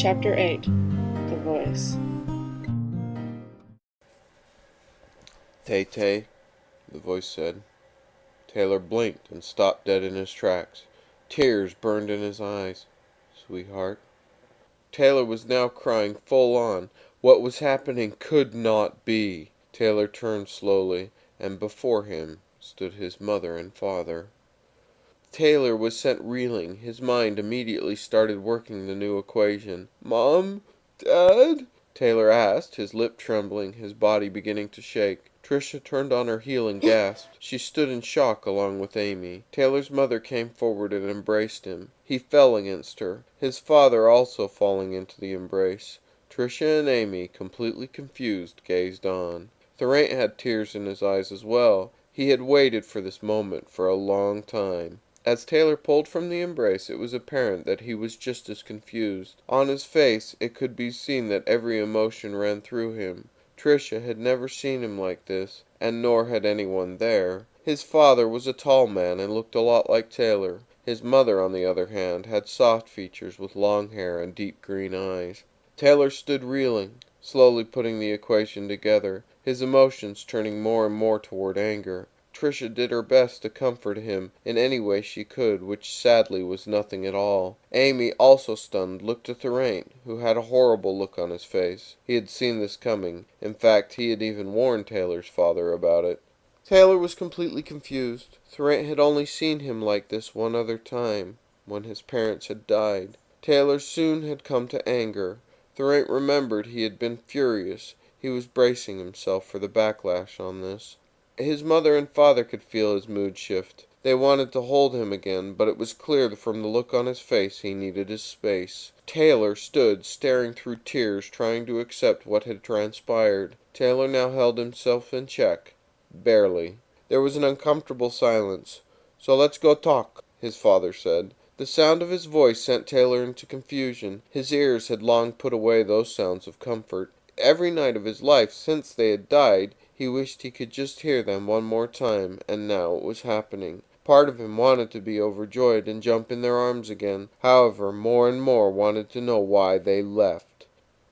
Chapter 8. The Voice. Tay-Tay, the voice said. Taylor blinked and stopped dead in his tracks. Tears burned in his eyes. Sweetheart. Taylor was now crying full on. What was happening could not be. Taylor turned slowly, and before him stood his mother and father. Taylor was sent reeling. His mind immediately started working the new equation. "Mom? Dad?" Taylor asked, his lip trembling, his body beginning to shake. Trisha turned on her heel and gasped. She stood in shock along with Amy. Taylor's mother came forward and embraced him. He fell against her, his father also falling into the embrace. Trisha and Amy, completely confused, gazed on. Thorant had tears in his eyes as well. He had waited for this moment for a long time. As Taylor pulled from the embrace, it was apparent that he was just as confused. On his face, it could be seen that every emotion ran through him. Trisha had never seen him like this, and nor had anyone there. His father was a tall man and looked a lot like Taylor. His mother, on the other hand, had soft features with long hair and deep green eyes. Taylor stood reeling, slowly putting the equation together, his emotions turning more and more toward anger. Trisha did her best to comfort him in any way she could, which sadly was nothing at all. Amy, also stunned, looked at Thorant, who had a horrible look on his face. He had seen this coming. In fact, he had even warned Taylor's father about it. Taylor was completely confused. Thorant had only seen him like this one other time, when his parents had died. Taylor soon had come to anger. Thorant remembered he had been furious. He was bracing himself for the backlash on this. His mother and father could feel his mood shift. They wanted to hold him again, but it was clear from the look on his face he needed his space. Taylor stood, staring through tears, trying to accept what had transpired. Taylor now held himself in check. Barely. There was an uncomfortable silence. "So let's go talk," his father said. The sound of his voice sent Taylor into confusion. His ears had long put away those sounds of comfort. Every night of his life since they had died, he wished he could just hear them one more time, and now it was happening. Part of him wanted to be overjoyed and jump in their arms again. However, more and more wanted to know why they left.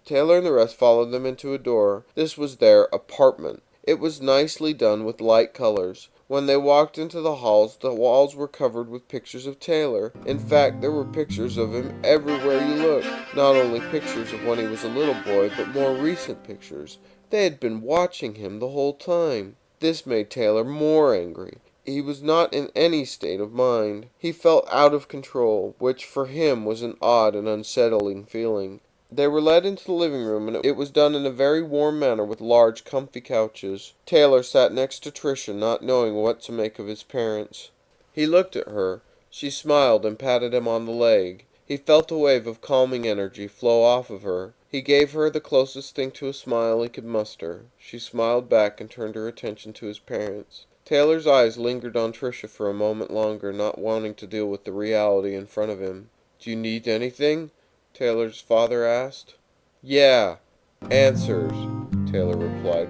Taylor and the rest followed them into a door. This was their apartment. It was nicely done with light colors. When they walked into the halls, the walls were covered with pictures of Taylor. In fact, there were pictures of him everywhere you looked. Not only pictures of when he was a little boy, but more recent pictures. They had been watching him the whole time. This made Taylor more angry. He was not in any state of mind. He felt out of control, which for him was an odd and unsettling feeling. They were led into the living room, and it was done in a very warm manner with large, comfy couches. Taylor sat next to Trisha, not knowing what to make of his parents. He looked at her. She smiled and patted him on the leg. He felt a wave of calming energy flow off of her. He gave her the closest thing to a smile he could muster. She smiled back and turned her attention to his parents. Taylor's eyes lingered on Trisha for a moment longer, not wanting to deal with the reality in front of him. "Do you need anything?" Taylor's father asked. "Yeah, answers," Taylor replied.